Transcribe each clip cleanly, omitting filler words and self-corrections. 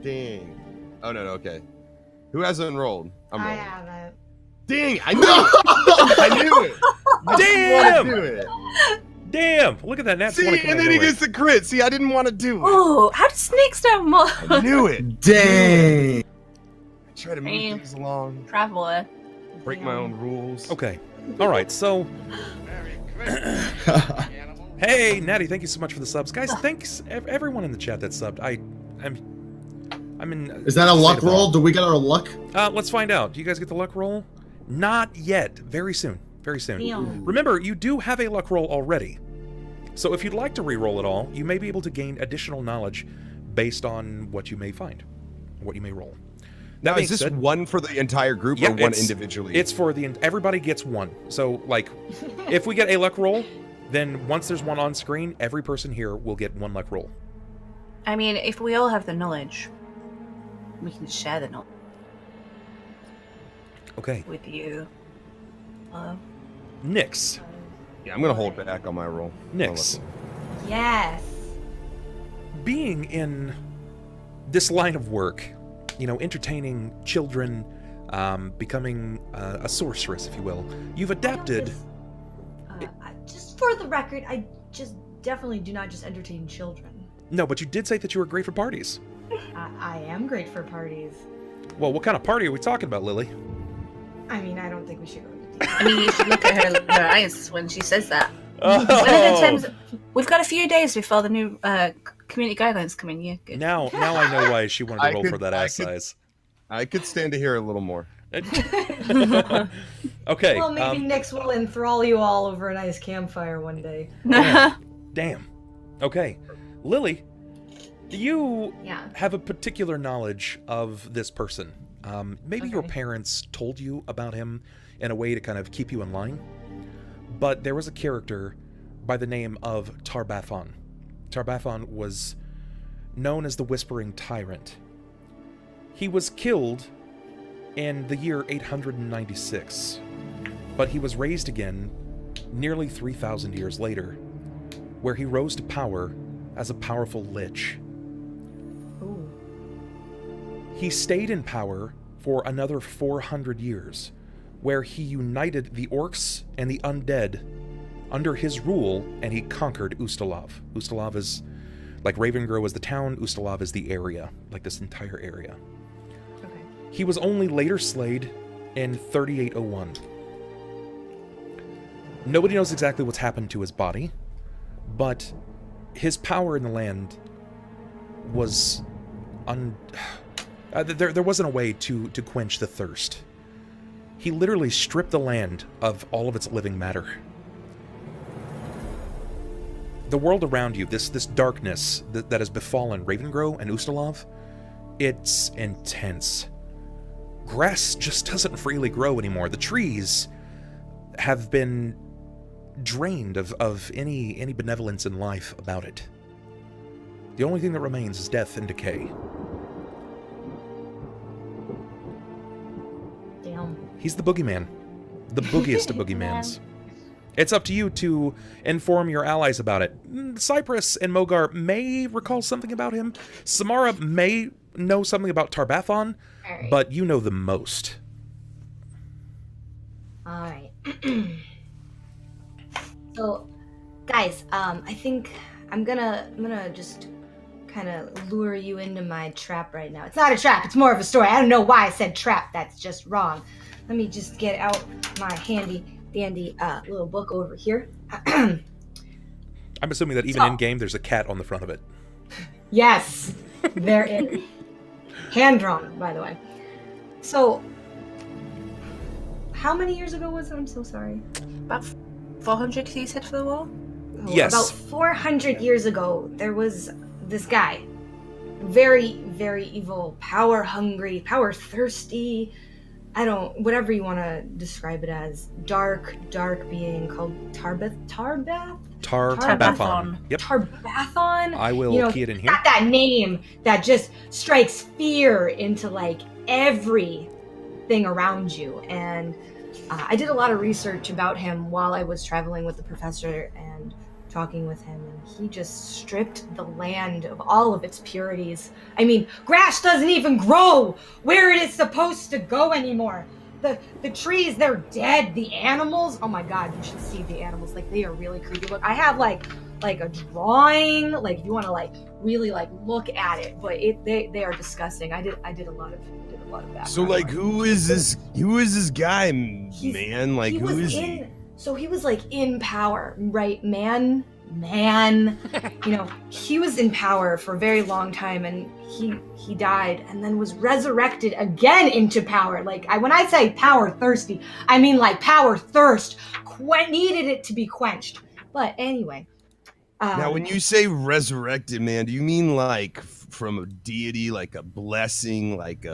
Dang. Oh, no, okay. Who hasn't enrolled? I haven't. Dang, I knew it! I knew it! Damn! Do it. Damn! Look at that nat 20 See, coming and out then of he nowhere. gets the crit. See, I didn't want to do it. Oh, how does snakes know more? I knew it. Dang. I try to move Damn. things along, Traveler. break my own rules. Okay. All right, so... Hey, Natty, thank you so much for the subs. Guys, thanks everyone in the chat that subbed. I'm in... Is that a luck roll? Do we get our luck? Let's find out. Do you guys get the luck roll? Not yet. Very soon. Very soon. Damn. Remember, you do have a luck roll already. So if you'd like to re-roll it all, you may be able to gain additional knowledge based on what you may find, what you may roll. Now, That is being this said, one for the entire group Yeah, or one it's- individually? it's for everybody gets one. So, like, if we get a luck roll, then once there's one on screen, every person here will get one luck roll. I mean, if we all have the knowledge, we can share the knowledge Okay. with you. Nyx. Yeah, I'm going to hold back on my roll. Nyx. Yes. Being in this line of work, you know, entertaining children, becoming a sorceress, if you will, you've adapted. Just for the record, I just definitely do not just entertain children. No, but you did say that you were great for parties. I am great for parties. Well, what kind of party are we talking about, Lily? I mean, I don't think we should go into I detail. mean, you should look at her eyes when she says that. Oh. What are the terms? We've got a few days before the new community guidelines come in. Yeah, good. Now I know why she wanted to roll for that ass size. I could stand to hear a little more. Okay. Well, maybe Nyx will enthrall you all over a nice campfire one day. Damn. Okay. Lily, do you Yeah. have a particular knowledge of this person? Maybe your Okay. parents told you about him in a way to kind of keep you in line, but there was a character by the name of Tarbathon. Tarbathon was known as the Whispering Tyrant. He was killed in the year 896, but he was raised again nearly 3,000 years later, where he rose to power as a powerful lich. Ooh. He stayed in power for another 400 years, where he united the orcs and the undead under his rule, and he conquered Ustalav. Ustalav is, like Ravengrow is the town, Ustalav is the area, like this entire area. Okay. He was only later slayed in 3801. Nobody knows exactly what's happened to his body, but his power in the land was there wasn't a way to quench the thirst. He literally stripped the land of all of its living matter. The world around you, this darkness that has befallen Ravengrow and Ustalav, it's intense. Grass just doesn't freely grow anymore. The trees have been drained of any benevolence in life about it. The only thing that remains is death and decay. Damn. He's the boogeyman. The boogiest of boogeymans. It's up to you to inform your allies about it. Cypress and Mogar may recall something about him. Symarra may know something about Tarbathon, Alright. but you know the most. Alright. So, guys, I think I'm gonna just kind of lure you into my trap right now. It's not a trap, it's more of a story. I don't know why I said trap, that's just wrong. Let me just get out my handy dandy little book over here. I'm assuming that even in-game, there's a cat on the front of it. Yes, there is. Hand drawn, by the way. So, how many years ago was it? I'm so sorry. About 400, you said, for the war? Oh, Yes. About 400 years ago, there was this guy. Very, very evil, power hungry, power thirsty. Whatever you want to describe it as. Dark being called Tarbathon? Yep. Tarbathon? I will key it in here. Got that name that just strikes fear into like everything around you. And I did a lot of research about him while I was traveling with the professor and talking with him, and he just stripped the land of all of its purities. I mean, grass doesn't even grow where it is supposed to go anymore. The trees, they're dead. The animals, oh my god, you should see the animals. Like, they are really creepy. Look, I have like a drawing, like, if you want to like really like look at it, but they are disgusting. I did a lot of background. So like, who is this guy, man? Like, who is he? So he was like in power, right? Man, you know, he was in power for a very long time, and he died and then was resurrected again into power. Like, when I say power thirsty, I mean like power thirst, needed it to be quenched. But anyway. Now, when you say resurrected, man, do you mean like from a deity, like a blessing, like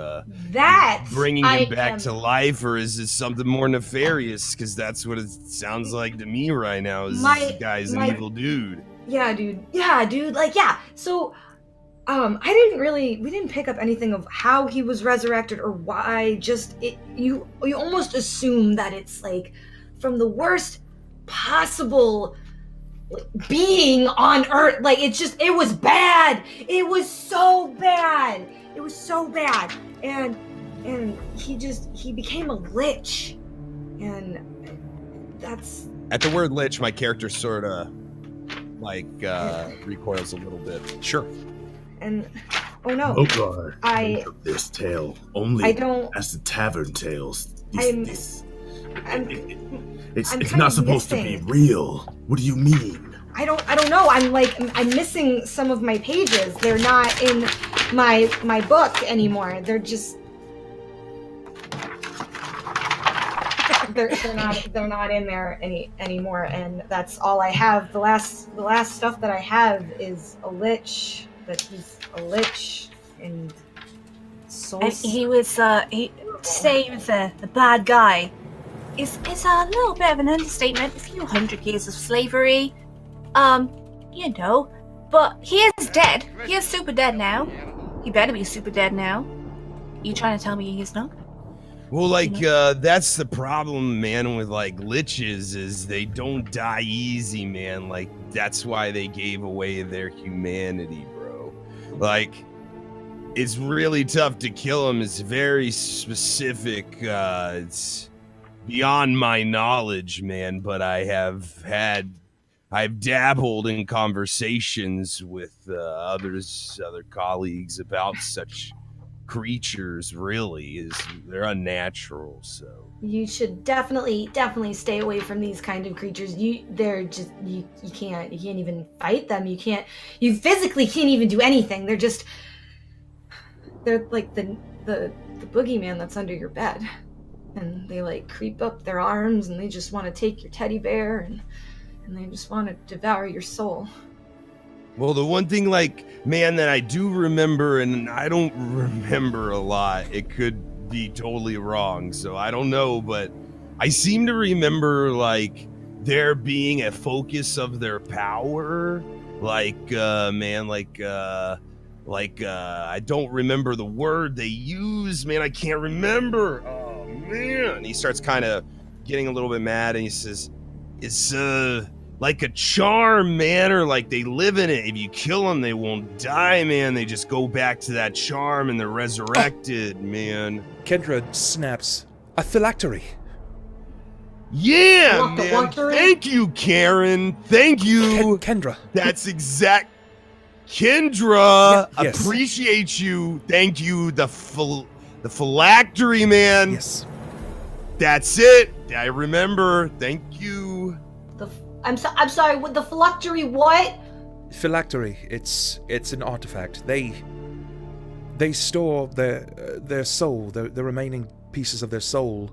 bringing him back to life, or is it something more nefarious? Because that's what it sounds like to me right now. Is this guy's an evil dude? Yeah, dude. Like, yeah. So, we didn't pick up anything of how he was resurrected or why. Just you almost assume that it's like from the worst possible being on Earth. Like, it was bad. It was so bad. And he became a lich, and that's at the word lich. My character sort of like recoils a little bit. Sure. And oh no, Mogar, I took this tale only as the tavern tales. It's not supposed to be real. What do you mean? I don't know. I'm missing some of my pages. They're not in my book anymore. They're just they're not in there anymore, and that's all I have. The last stuff that I have is a lich. That he's a lich, and And he was to say he was the bad guy is a little bit of an understatement. A few hundred years of slavery, you know. But he is dead. He is super dead now. He better be super dead now. You trying to tell me he's not? Well, like, that's the problem, man, with, like, liches, is they don't die easy, man. Like, that's why they gave away their humanity, bro. Like, it's really tough to kill them. It's very specific. It's beyond my knowledge, man, but I've dabbled in conversations with other colleagues about such creatures. Really, they're unnatural. So you should definitely stay away from these kind of creatures. You can't even fight them. You physically can't even do anything. They're like the boogeyman that's under your bed, and they like creep up their arms, and they just want to take your teddy bear, and they just want to devour your soul. Well, the one thing, like, man, that I do remember, and I don't remember a lot, it could be totally wrong, so I don't know, but I seem to remember, like, there being a focus of their power, like, I don't remember the word they use, man, I can't remember. Oh, man. He starts kind of getting a little bit mad, and he says, it's, like a charm, man, or like they live in it. If you kill them, they won't die, man. They just go back to that charm and they're resurrected, man. Kendra snaps. A phylactery. Yeah, man. Thank you, Karen. Thank you. Kendra. That's exact. Kendra, yes. Appreciate you. Thank you. The phylactery, man. Yes. That's it. I remember. Thank you. I'm sorry, with the phylactery, what? Phylactery, it's an artifact. They store their soul, the remaining pieces of their soul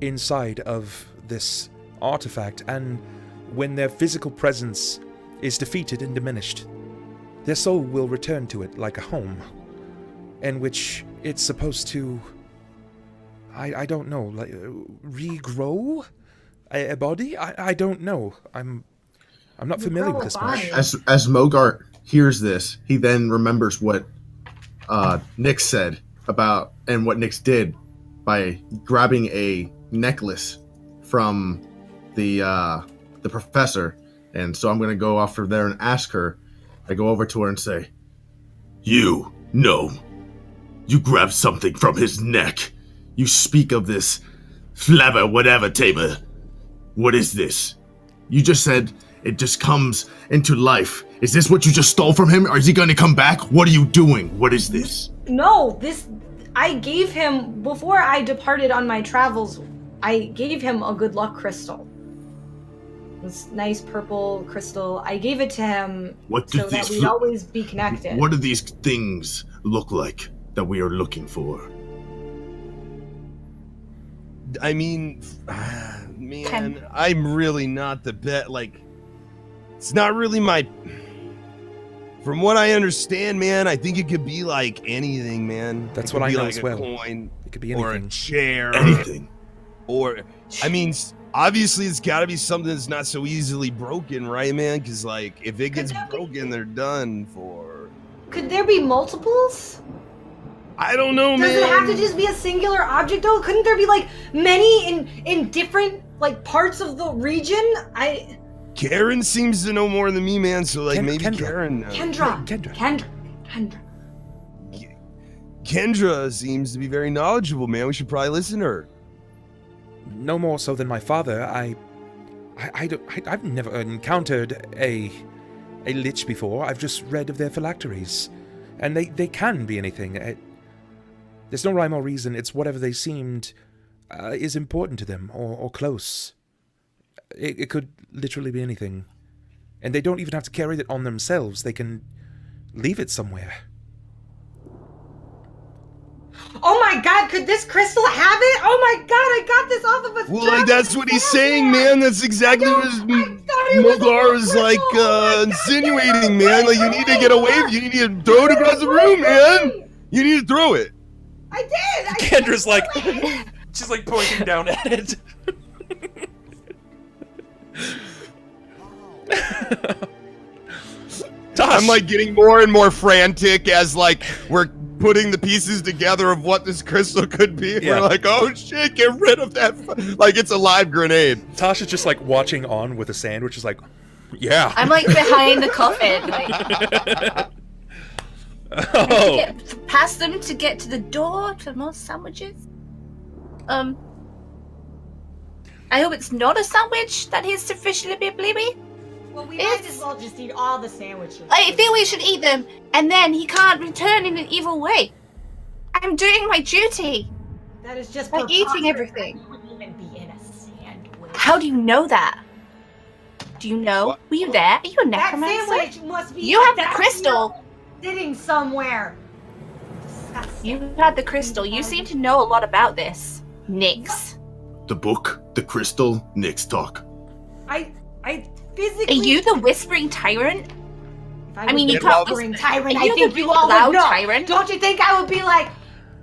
inside of this artifact, and when their physical presence is defeated and diminished, their soul will return to it like a home, in which it's supposed to, I don't know, like regrow? A body? I don't know. I'm not familiar with this much. As Mogar hears this, he then remembers what Nyx said about, and what Nyx did by grabbing a necklace from the professor And so I'm going to go off from there and ask her. I go over to her and say, You grabbed something from his neck. You speak of this flabber whatever tamer. What is this? You just said it just comes into life. Is this what you just stole from him? Or is he going to come back? What are you doing? What is this? No, I gave him, before I departed on my travels, I gave him a good luck crystal. This nice purple crystal. I gave it to him so that we'd always be connected. What do these things look like that we are looking for? I mean, man, I'm really not the bet. Like, it's not really my... From what I understand, man, I think it could be like anything, man. That's what I know like as well. A coin, it could be anything. Or a chair. Anything. Or, I mean, obviously it's got to be something that's not so easily broken, right, man? Because, like, if it gets broken, they're done for. Could there be multiples? I don't know, man. Does it have to just be a singular object, though? Couldn't there be, like, many in different, like, parts of the region? Karen seems to know more than me, man, so, like, maybe Kendra. Karen knows. Kendra seems to be very knowledgeable, man. We should probably listen to her. No more so than my father. I've never encountered a lich before. I've just read of their phylacteries, and they can be anything. There's no rhyme or reason. It's whatever they seemed is important to them or close. It could literally be anything, and they don't even have to carry it on themselves. They can leave it somewhere. Oh my god, could this crystal have it? Oh my god, I got this off of a Well, like, that's what he's saying, man. That's exactly what Mogar was, like, insinuating, man. Like, you need to get away. You need to throw it across the room, man. You need to throw it. I did. Kendra's like, she's like pointing down at it. I'm, like, getting more and more frantic as, like, we're putting the pieces together of what this crystal could be. Yeah. We're like, oh shit, get rid of that. Like, it's a live grenade. Tasha's just, like, watching on with a sandwich, is like, yeah. I'm, like, behind the coffin, like... Oh. Get past them to get to the door for more sandwiches. I hope it's not a sandwich that is sufficiently bleepy. Well, we might as well just eat all the sandwiches. I think we should eat them, and then he can't return in an evil way. I'm doing my duty. That is just by eating everything. It wouldn't even be in a sandwich. How do you know that? Do you know? What? Were you there? Are you a necromancer? That sandwich must be. You have the crystal. Sitting somewhere. You had the crystal. You seem to know a lot about this, Nyx. The book, the crystal, Nyx talk. I physically. Are you the whispering tyrant? I mean, you can't whispering tyrant. I think you all would know. Tyrant? Don't you think I would be like,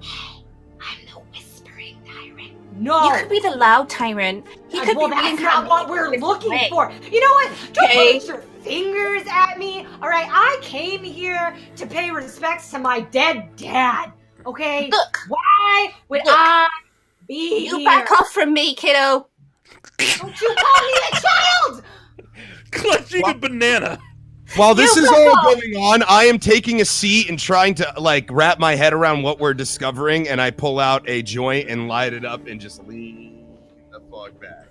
hey, I'm the whispering tyrant? No. You could be the loud tyrant. He could be that's not what we're looking for. You know what? Don't point your fingers at me. All right, I came here to pay respects to my dead dad. Okay. Look. Why would I be here? You back off from me, kiddo. Don't you call me a child! Clutching a banana. While this is all going on, I am taking a seat and trying to, like, wrap my head around what we're discovering, and I pull out a joint and light it up and just lean the fuck back.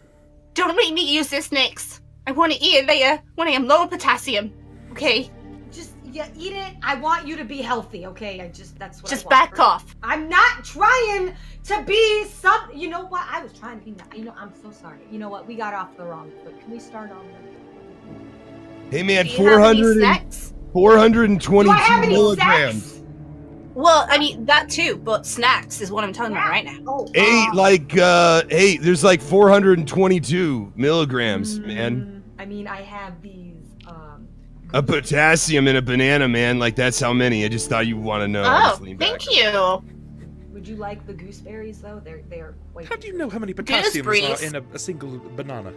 Don't make me use this, Nyx. I want to eat it later when I am low in potassium. Okay? Just, eat it. I want you to be healthy, okay? That's what I want. Just back off. I'm not trying to be some... You know what? I was trying to be... I'm so sorry. You know what? We got off the wrong foot. Can we start on the... Hey man, 422 Do I have any milligrams. Snacks? Well, I mean that too, but snacks is what I'm talking about right now. Hey, there's like 422 milligrams, man. I mean, I have these. A potassium in a banana, man. Like, that's how many. I just thought you want to know. Oh, thank you. Would you like the gooseberries though? They're quite. How do you know how many potassiums are in a single banana?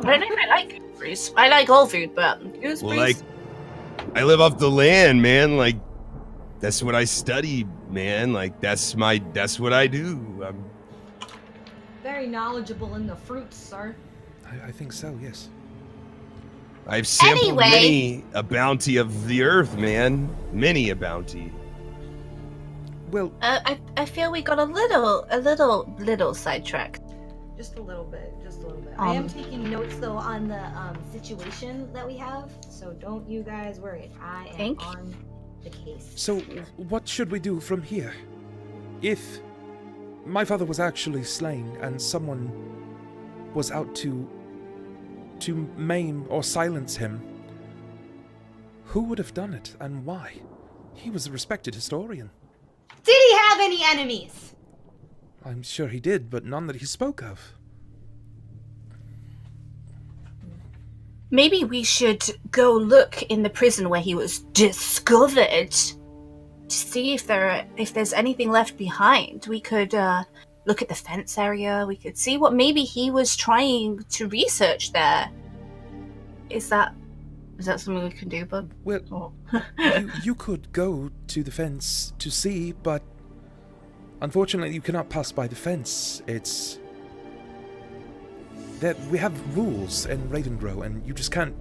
I don't know if I like gooseberries. I like all food, but gooseberries... Well, like, I live off the land, man. Like, that's what I study, man. Like, that's what I do. I'm very knowledgeable in the fruits, sir. I think so, yes. I've sampled Anyway. many a bounty of the earth, man. Many a bounty. Well, I feel we got a little sidetracked. Just a little bit. I am taking notes though on the situation that we have, so don't you guys worry. I am on the case. so what should we do from here? If my father was actually slain and someone was out to maim or silence him, who would have done it and why? He was a respected historian. Did he have any enemies? I'm sure he did, but none that he spoke of. Maybe we should go look in the prison where he was discovered to see if there's anything left behind. We could look at the fence area. We could see what maybe he was trying to research there. Is that something we can do, Bub? Well, you could go to the fence to see, but unfortunately you cannot pass by the fence. It's that we have rules in Ravengrow, and you just can't.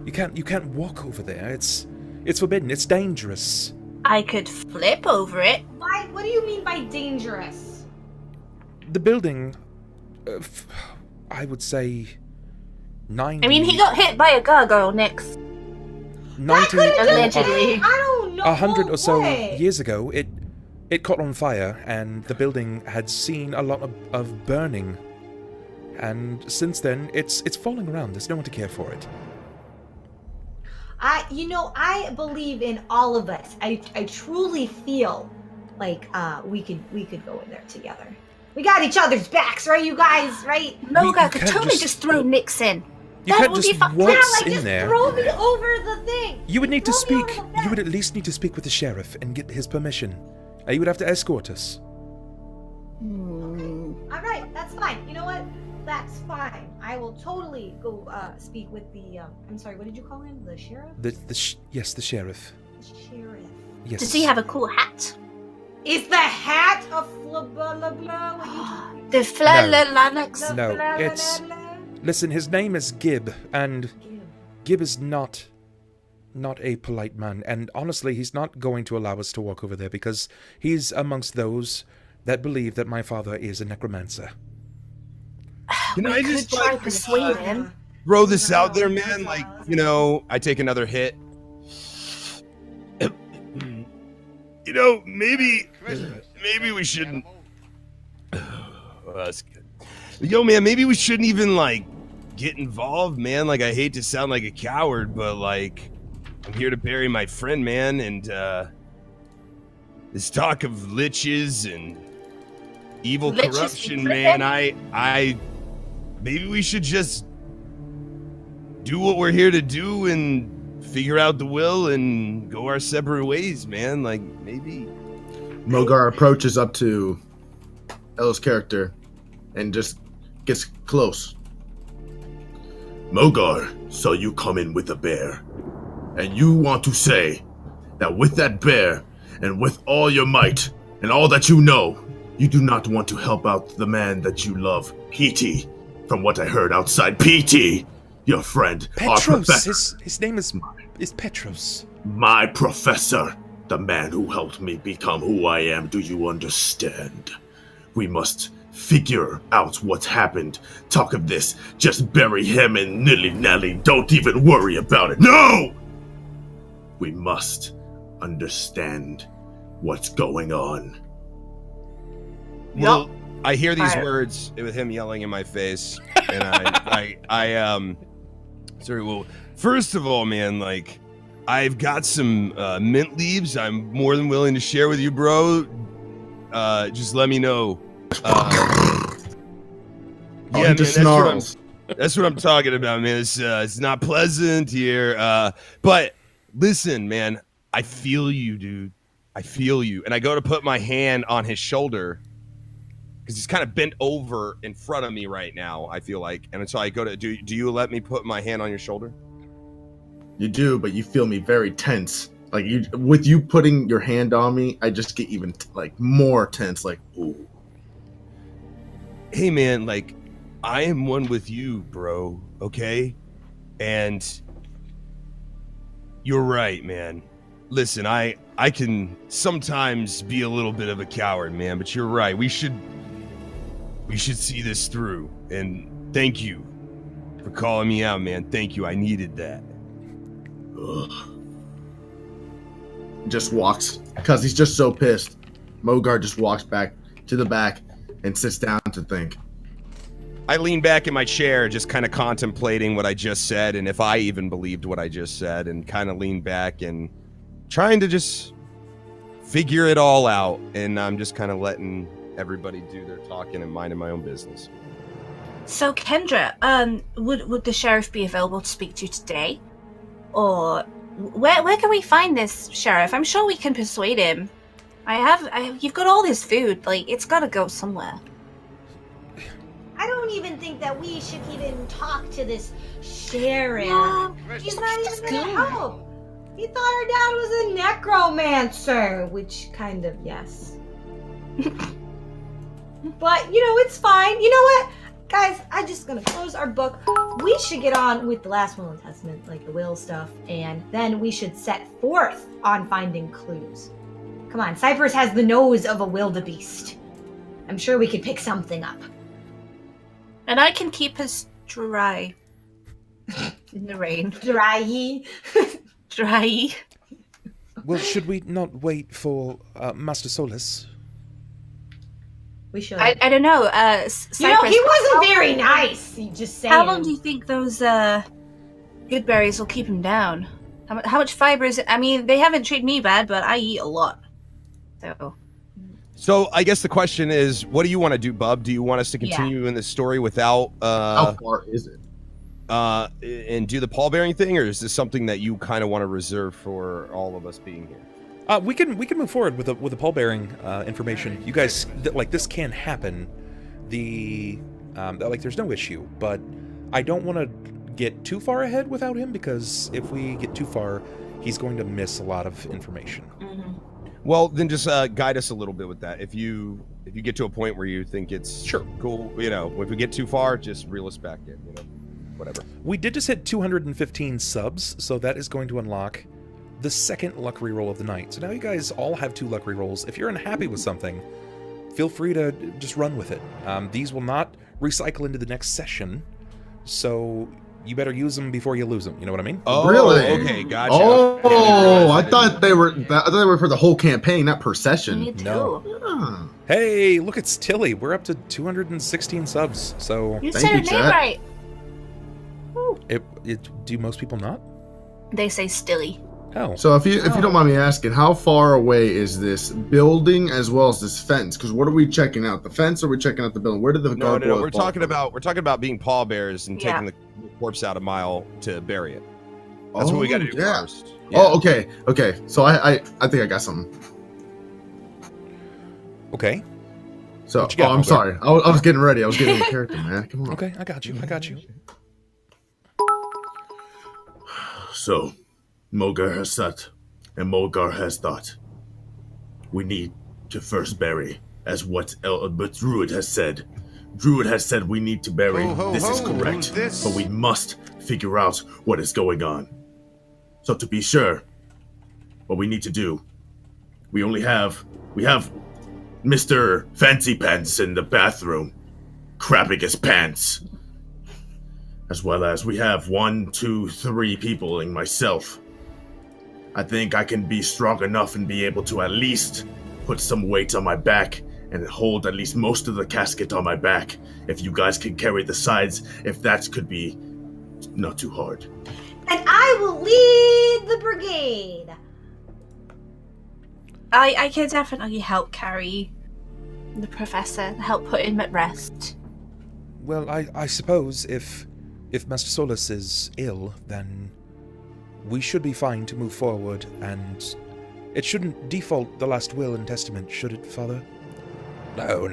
You can't walk over there. It's forbidden. It's dangerous. I could flip over it. Why? What do you mean by dangerous? The building, I would say, 90. I mean, he got hit by a gargoyle, Nix. 90 Allegedly. I don't know. 100 or so way. years ago, it caught on fire, and the building had seen a lot of burning. And since then, it's falling around. There's no one to care for it. I believe in all of us. I truly feel like we could go in there together. We got each other's backs, right, you guys? Right? Mogar could can't totally just throw Nix in. You That can't would just be fun. waltz Yeah, like in just there. throw me over the thing. You would need to Throw me speak. over the You would fence. at least need to speak with the sheriff and get his permission. You would have to escort us. All right, that's fine. You know what? That's fine. I will totally go speak with the. I'm sorry. What did you call him? The sheriff? Yes, the sheriff. The sheriff. Yes. Does he have a cool hat? Is the hat a flabla? What are you The Flalanix. talking? No, The it's- flabla- Listen, his name is Gib, and Ew. Gib is not a polite man, and honestly, he's not going to allow us to walk over there because he's amongst those that believe that my father is a necromancer. Can We I could just try like, persuade him. throw this out there, man? Like, I take another hit. Maybe we shouldn't. Well, that's good. Yo, man, maybe we shouldn't even get involved, man. Like, I hate to sound like a coward, but I'm here to bury my friend, man, and this talk of liches and evil Liches corruption, and man. I maybe we should just do what we're here to do and figure out the will and go our separate ways, man. Like, maybe. Mogar approaches up to Ella's character and just gets close. Mogar, so you come in with a bear. And you want to say that with that bear and with all your might and all that you know, you do not want to help out the man that you love, P.T. From what I heard outside, P.T., your friend, our Petros! professor. His name is Petros. My professor, the man who helped me become who I am, do you understand? We must figure out what's happened. Talk of this, just bury him and nilly-nally, don't even worry about it. No! We must understand what's going on. Well, I hear these Alright. words with him yelling in my face, and I sorry. Well, first of all, man, I've got some mint leaves. I'm more than willing to share with you, bro. Just let me know. Yeah, man, snarls. that's what I'm talking about, man. It's not pleasant here. But listen, man, I feel you, dude. I feel you. And I go to put my hand on his shoulder because he's kind of bent over in front of me right now, I feel like. And so I go to, do you let me put my hand on your shoulder? You do, but you feel me very tense. Like with you putting your hand on me, I just get even more tense. Like, ooh. Hey, man, I am one with you, bro, okay? And you're right, man. Listen, I can sometimes be a little bit of a coward, man, but you're right. We should see this through. And thank you for calling me out, man. Thank you. I needed that. Ugh. Just walks, because he's just so pissed. Mogar just walks back to the back and sits down to think. I lean back in my chair, just kind of contemplating what I just said, and if I even believed what I just said, and kind of lean back and trying to just figure it all out. And I'm just kind of letting everybody do their talking and minding my own business. So, Kendra, would the sheriff be available to speak to you today? Or where can we find this sheriff? I'm sure we can persuade him. You've got all this food. Like, it's got to go somewhere. I don't even think that we should even talk to this sheriff. He's not even gonna help. He thought our dad was a necromancer, which kind of, yes. But, it's fine. You know what? Guys, I'm just gonna close our book. We should get on with the last will and testament, like the will stuff, and then we should set forth on finding clues. Come on, Cypress has the nose of a wildebeest. I'm sure we could pick something up. And I can keep us dry in the rain. Dry. Dry. Well, should we not wait for Master Solis? We should. I don't know. Cypress, he wasn't very nice. Just saying. How long do you think those good berries will keep him down? How much fiber is it? I mean, they haven't treated me bad, but I eat a lot. So I guess the question is, what do you want to do, Bub? Do you want us to continue in the story without how far is it? And do the pallbearing thing, or is this something that you kind of want to reserve for all of us being here? We can move forward with the pallbearing information. You guys, this can happen. There's no issue, but I don't want to get too far ahead without him, because if we get too far, he's going to miss a lot of information. Mm-hmm. Well, then just guide us a little bit with that. If you get to a point where you think it's cool, if we get too far, just reel us back in, whatever. We did just hit 215 subs, so that is going to unlock the second luck reroll of the night. So now you guys all have 2 luck rerolls. If you're unhappy with something, feel free to just run with it. These will not recycle into the next session, so you better use them before you lose them. You know what I mean? Oh, really? Okay, gotcha. Oh, I thought they were for the whole campaign, not per session. No. Yeah. Hey, look, it's Tilly. We're up to 216 subs, so... You Thank said you, her name chat. right. Do most people not? They say Stilly. Oh. So if you don't mind me asking, how far away is this building as well as this fence? Because what are we checking out? The fence, or are we checking out the building? Where did the No. gargoyle We're fall talking from? about being pallbearers and Yeah. taking the corpse out a mile to bury it. That's what we got to do first. Yeah. Oh, okay. So I think I got something. Okay. So, What you got, I'm Mogar? sorry. I was getting ready. I was getting in character, man. Come on. Okay, I got you. So, Mogar has thought, and Mogar has thought. We need to first bury, as what Druid has said. Druid has said we need to bury. This is correct, but we must figure out what is going on. So to be sure, what we need to do, we have Mr. Fancy Pants in the bathroom, crapping his pants. As well as we have 1, 2, 3 people and myself. I think I can be strong enough and be able to at least put some weight on my back and hold at least most of the casket on my back. If you guys can carry the sides, if that could be not too hard. And I will lead the brigade. I can definitely help carry the professor, help put him at rest. Well, I suppose if Master Solis is ill, then we should be fine to move forward, and it shouldn't default the last will and testament, should it, Father? No.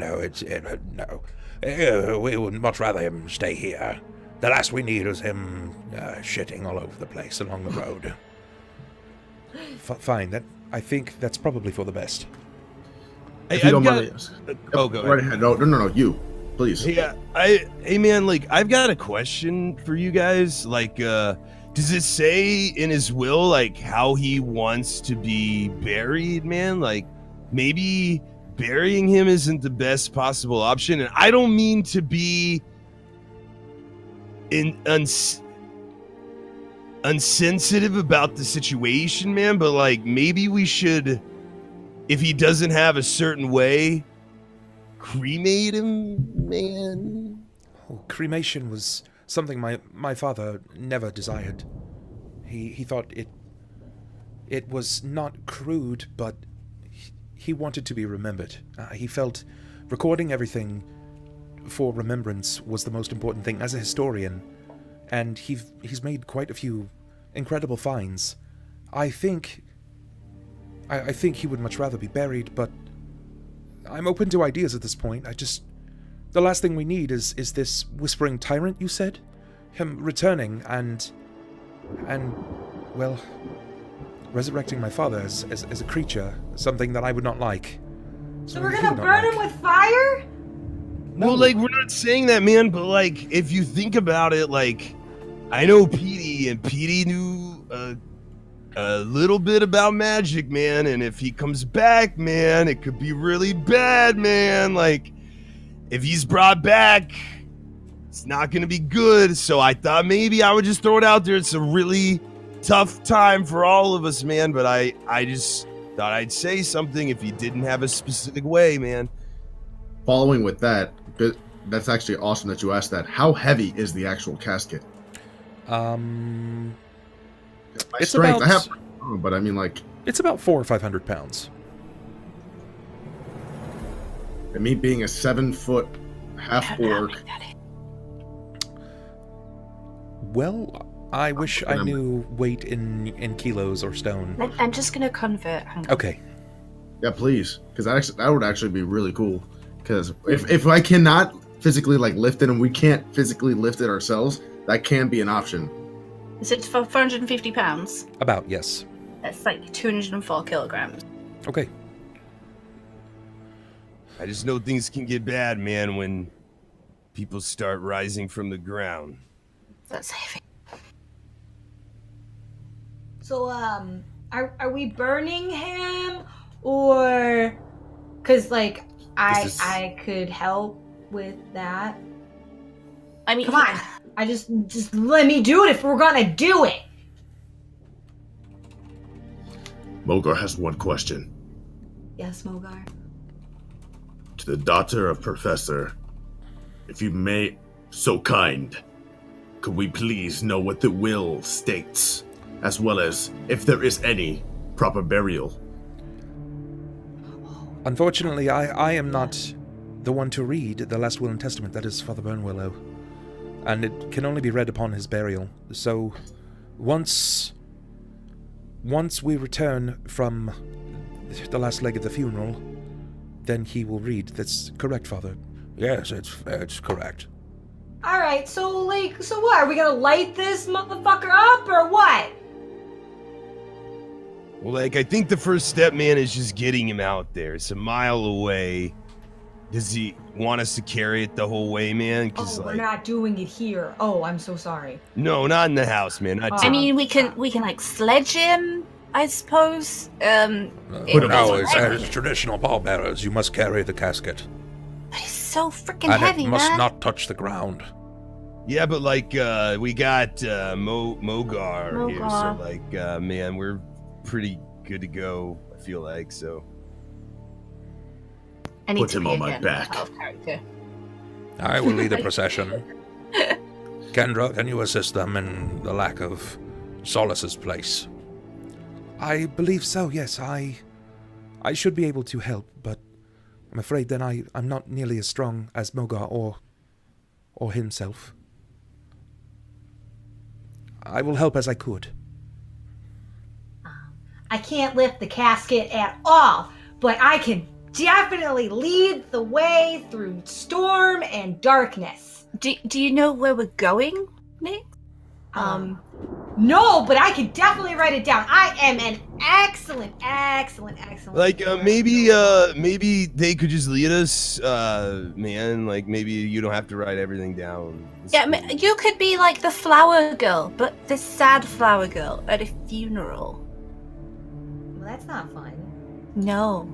We would much rather him stay here. The last we need is him shitting all over the place along the road. Fine. I think that's probably for the best. If you don't mind me asking. Oh, go ahead. Right ahead. No, you. Please. Yeah, hey man, like I've got a question for you guys. Like, does it say in his will like how he wants to be buried, man? Like, maybe burying him isn't the best possible option, and I don't mean to be unsensitive about the situation, man, but like maybe we should, if he doesn't have a certain way, cremate him, man. Oh, cremation was something my father never desired. He thought it was not crude, but he wanted to be remembered. He felt recording everything for remembrance was the most important thing as a historian, and he's made quite a few incredible finds. I think he would much rather be buried, but I'm open to ideas at this point. The last thing we need is this whispering tyrant, you said? Him returning and well, resurrecting my father as a creature, something that I would not like. So we're gonna burn him with fire? No, well, like, we're not saying that, man, but like, if you think about it, like, I know Petey, and Petey knew a little bit about magic, man, and if he comes back, man, it could be really bad, man. Like, if he's brought back, it's not gonna be good. So I thought maybe I would just throw it out there. It's a really tough time for all of us, man, but I just thought I'd say something if he didn't have a specific way, man. Following with that, that's actually awesome that you asked that. How heavy is the actual casket? It's strength, about, I have, but I mean, like, it's about 400 or 500 pounds. And me being a 7-foot half orc. Well, I wish I knew weight in kilos or stone. I'm just gonna convert. Hang on. Okay. Yeah, please, because that would actually be really cool. Because if I cannot physically like lift it and we can't physically lift it ourselves, that can be an option. Is it for 450 pounds? About, yes. That's like 204 kilograms. Okay. I just know things can get bad, man, when people start rising from the ground. That's heavy. So, are we burning him, or, cause like I could help with that. I mean, come on, I just let me do it if we're gonna do it. Mogar has one question. Yes, Mogar. To the daughter of Professor, if you may, so kind, could we please know what the will states, as well as if there is any proper burial? Unfortunately, I am not the one to read the last will and testament. That is Father Burnwillow, and it can only be read upon his burial. So, once we return from the last leg of the funeral, then he will read. That's correct, Father. Yes, it's correct. All right, so what? Are we gonna light this motherfucker up or what? Well, like, I think the first step, man, is just getting him out there. It's a mile away. Does he want us to carry it the whole way, man? Cause, we're not doing it here. Oh, I'm so sorry. No, not in the house, man. I mean, we can like sledge him, I suppose. No, as traditional pallbearers, you must carry the casket. But he's so freaking and heavy, it must man. not touch the ground. Yeah, but like, we got Mogar here, so like, man, we're pretty good to go, I feel like, so. I need Put to him be on my again back. out of character. I will lead the procession. Kendra, can you assist them in the lack of Solis's place? I believe so, yes. I should be able to help, but I'm afraid then I'm not nearly as strong as Mogar or himself. I will help as I could. I can't lift the casket at all, but I can definitely lead the way through storm and darkness. Do you know where we're going, Nick? No, but I can definitely write it down. I am an excellent. Like maybe they could just lead us, man. Like maybe you don't have to write everything down. Yeah, you could be like the flower girl, but the sad flower girl at a funeral. Well, that's not fun. No.